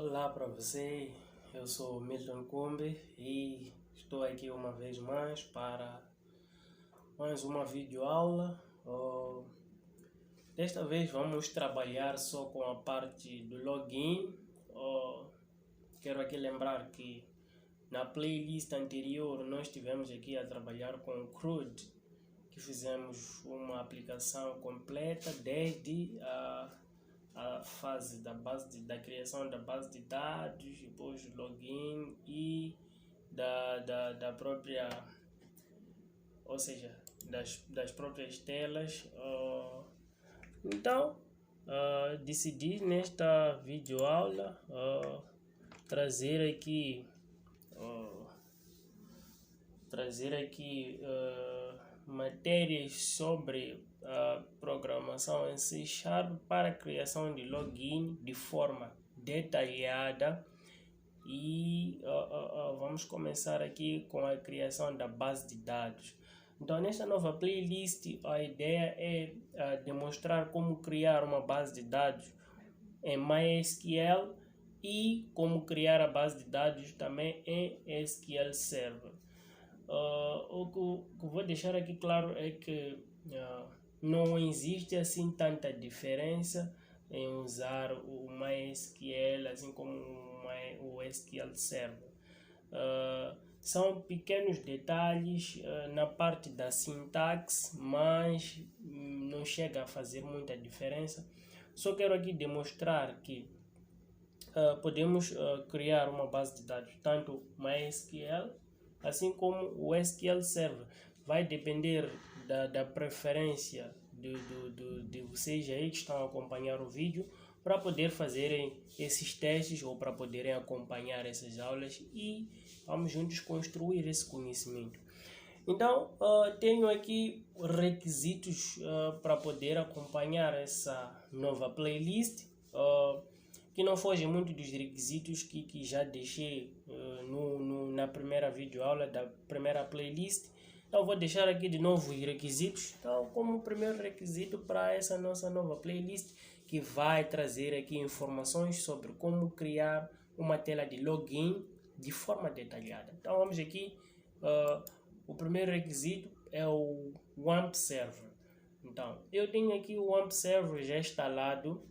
Olá para você, eu sou Milton Kumbi e estou aqui uma vez mais para mais uma videoaula. Desta vez vamos trabalhar só com a parte do login. Quero aqui lembrar que na playlist anterior nós estivemos aqui a trabalhar com o CRUD, que fizemos uma aplicação completa desde a fase da criação da base de dados, depois do login e da própria, ou seja, das próprias telas. Então, decidi nesta videoaula trazer aqui matérias sobre a programação em C# para a criação de login de forma detalhada e vamos começar aqui com a criação da base de dados. Então, nesta nova playlist, a ideia é demonstrar como criar uma base de dados em MySQL e como criar a base de dados também em SQL Server. O que vou deixar aqui claro é que não existe assim tanta diferença em usar o MySQL assim como o SQL Server. São pequenos detalhes na parte da sintaxe, mas não chega a fazer muita diferença. Só quero aqui demonstrar que podemos criar uma base de dados, tanto MySQL assim como o SQL Server. Vai depender da preferência de vocês aí que estão a acompanhar o vídeo, para poder fazerem esses testes ou para poderem acompanhar essas aulas e vamos juntos construir esse conhecimento. Então, tenho aqui requisitos para poder acompanhar essa nova playlist, que não foge muito dos requisitos que já deixei na primeira videoaula da primeira playlist. Então vou deixar aqui de novo os requisitos. Então, como primeiro requisito para essa nossa nova playlist, que vai trazer aqui informações sobre como criar uma tela de login de forma detalhada. Então vamos aqui, o primeiro requisito é o WAMP Server. Então eu tenho aqui o WAMP Server já instalado.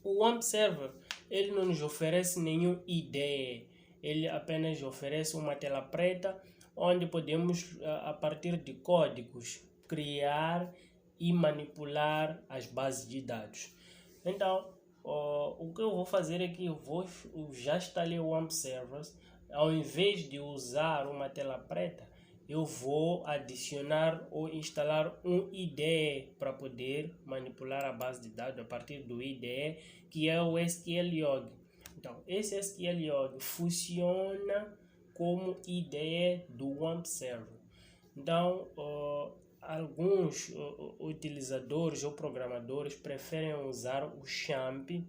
O WAMP Server, ele não nos oferece nenhum IDE, ele apenas oferece uma tela preta onde podemos, a partir de códigos, criar e manipular as bases de dados. Então, o que eu vou fazer é que eu já instalei o WAMP Server. Ao invés de usar uma tela preta, eu vou adicionar ou instalar um IDE para poder manipular a base de dados a partir do IDE, que é o SQLiog. Então, esse SQLiog funciona como IDE do WAMP Server. Então, alguns utilizadores ou programadores preferem usar o XAMPP,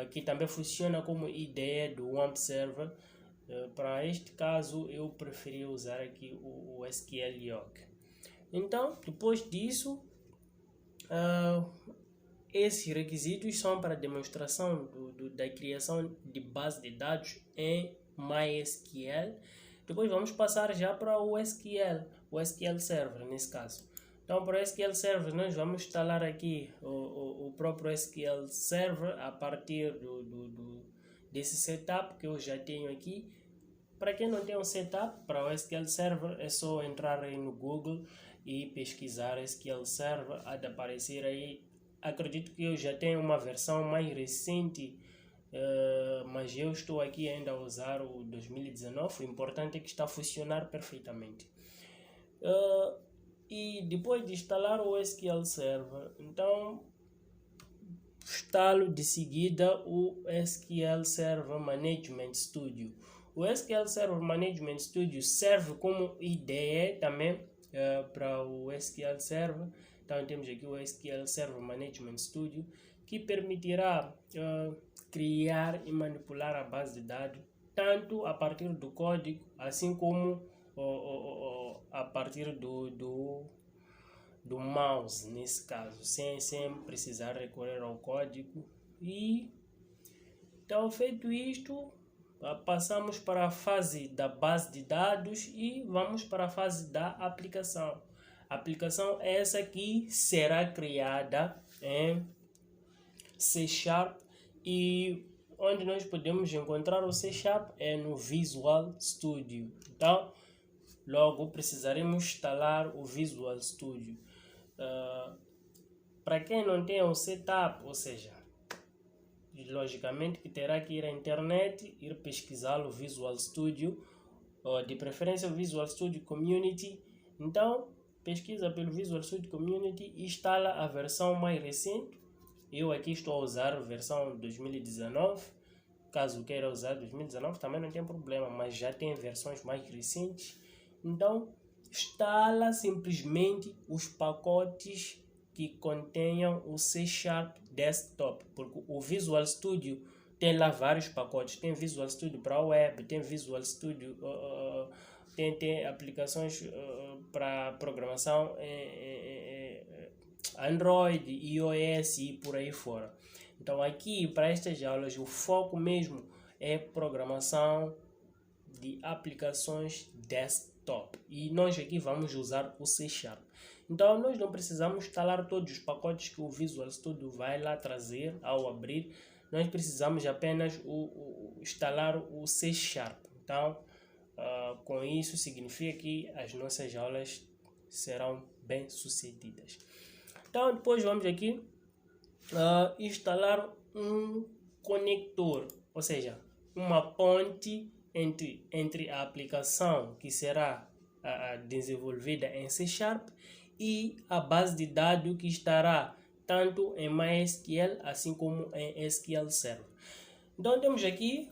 que também funciona como IDE do WAMP Server. Para este caso, eu preferi usar aqui o SQLiog. Então, depois disso, esses requisitos são para demonstração da criação de base de dados em MySQL. Depois vamos passar já para o SQL Server nesse caso. Então, para o SQL Server, nós vamos instalar aqui o próprio SQL Server a partir desse setup que eu já tenho aqui. Para quem não tem um setup para o SQL Server, é só entrar aí no Google e pesquisar SQL Server, há de aparecer aí. Acredito que eu já tenho uma versão mais recente, mas eu estou aqui ainda a usar o 2019. O importante é que está a funcionar perfeitamente. E depois de instalar o SQL Server, então instalo de seguida o SQL Server Management Studio. O SQL Server Management Studio serve como IDE também para o SQL Server. Então temos aqui o SQL Server Management Studio, que permitirá criar e manipular a base de dados, tanto a partir do código, assim como a partir do mouse, nesse caso, sem precisar recorrer ao código. E Então, feito isto, passamos para a fase da base de dados e vamos para a fase da aplicação. A aplicação é essa que será criada em C# e onde nós podemos encontrar o C# é no Visual Studio. Então, logo precisaremos instalar o Visual Studio. Para quem não tem o setup, ou seja, logicamente que terá que ir à internet, ir pesquisar o Visual Studio, de preferência o Visual Studio Community. Então, pesquisa pelo Visual Studio Community e instala a versão mais recente. Eu aqui estou a usar a versão 2019. Caso queira usar 2019 também não tem problema, mas já tem versões mais recentes. Então, instala simplesmente os pacotes que contenham o C# Desktop, porque o Visual Studio tem lá vários pacotes. Tem Visual Studio para web, tem Visual Studio, tem aplicações para programação Android, iOS e por aí fora. Então aqui para estas aulas o foco mesmo é programação de aplicações desktop e nós aqui vamos usar o C#. Então nós não precisamos instalar todos os pacotes que o Visual Studio vai lá trazer ao abrir. Nós precisamos apenas instalar o C#. Então com isso significa que as nossas aulas serão bem sucedidas. Então depois vamos aqui instalar um conector, ou seja, uma ponte entre a aplicação que será desenvolvida em C# e a base de dados que estará tanto em MySQL assim como em SQL Server. Então temos aqui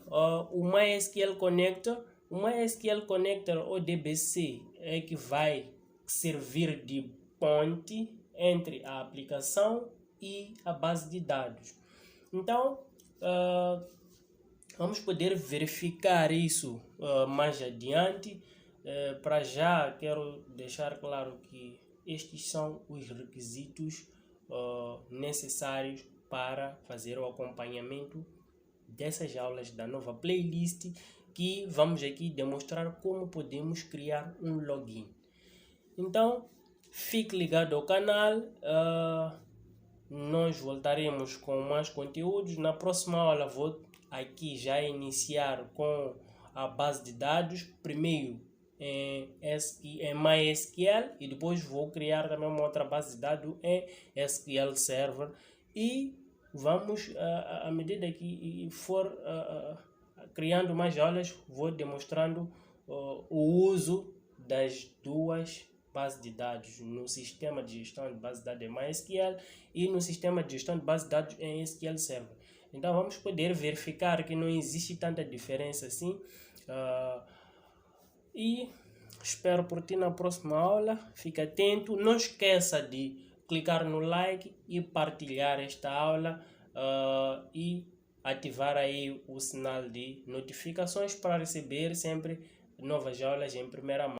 o MySQL Connector. O MySQL Connector ou DBC é que vai servir de ponte entre a aplicação e a base de dados. Então vamos poder verificar isso mais adiante. Para já quero deixar claro que estes são os requisitos necessários para fazer o acompanhamento dessas aulas da nova playlist, que vamos aqui demonstrar como podemos criar um login. Então fique ligado ao canal, nós voltaremos com mais conteúdos. Na próxima aula vou aqui já iniciar com a base de dados, primeiro em MySQL e depois vou criar também uma outra base de dados em SQL Server e vamos, à medida que for criando mais aulas, vou demonstrando o uso das duas bases de dados no sistema de gestão de base de dados em MySQL e no sistema de gestão de base de dados em SQL Server. Então vamos poder verificar que não existe tanta diferença assim. E espero por ti na próxima aula. Fique atento, não esqueça de clicar no like e partilhar esta aula e ativar aí o sinal de notificações para receber sempre novas aulas em primeira mão.